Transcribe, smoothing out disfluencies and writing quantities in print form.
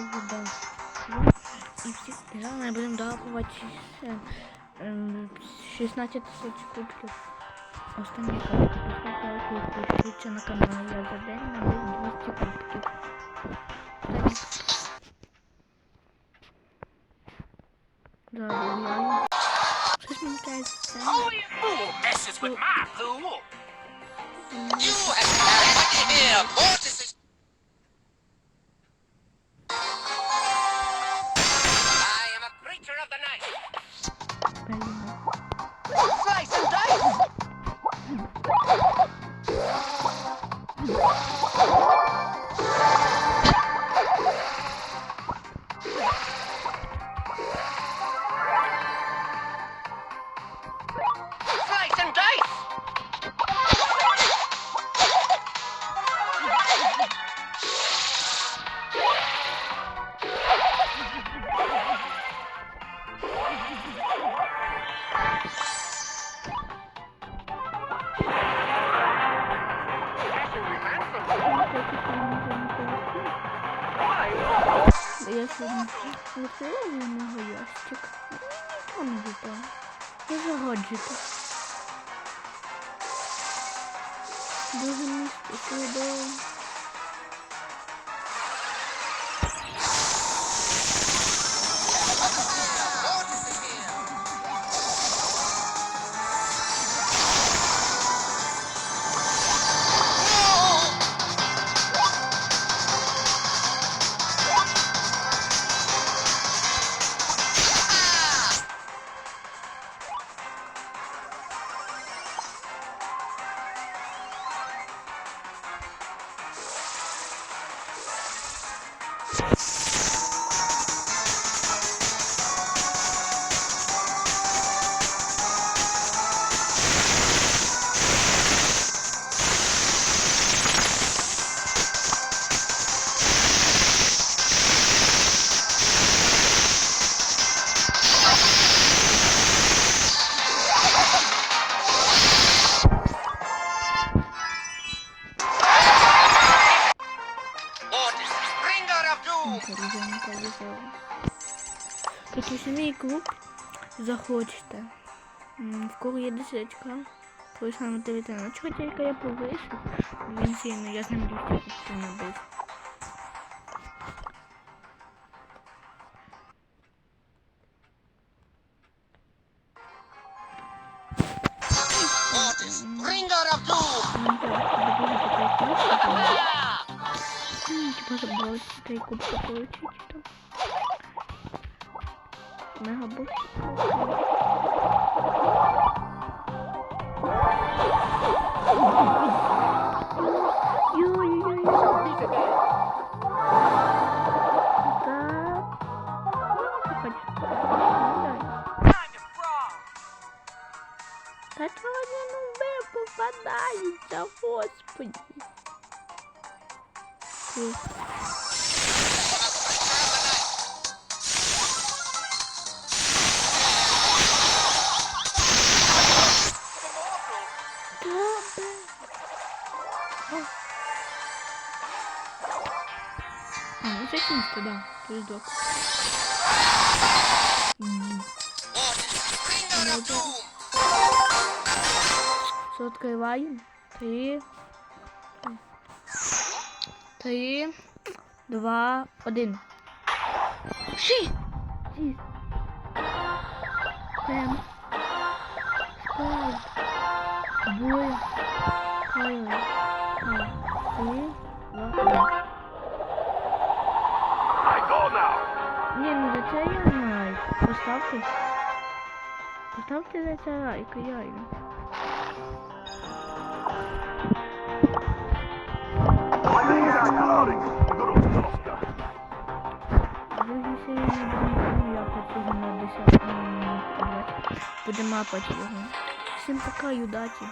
угадав. І всі зараз ми будемо дорабувати 16 тисяч кубків. Останній кубки. Підписуйтесь на канал. Я за день набив 200 кубків. Загуляю. Щось мені кажеться. Я сьогодні відкрила в нього ящик. Нічого не випало. Я за гаджети. Дуже місце сюди. Якщо мій клуб захочете, в кого є 10к, пройшла на територію. Чого тільки я повишу, він сильно, я з ним дійсно сильно бив. Типа забрать 3 кубка получить там. Мега бокс. Та чого я не попадаються, господи. Ну закиньте, да, то есть док. Все открываем. 3, 2, 1. 6. 7. Спайк. Бой. Хайлайт. 3, 2, 1. Не, ну за це я знаю. Поставте. Поставте за це лайк, реально. Будемо мапати його. Всім пока, удачі.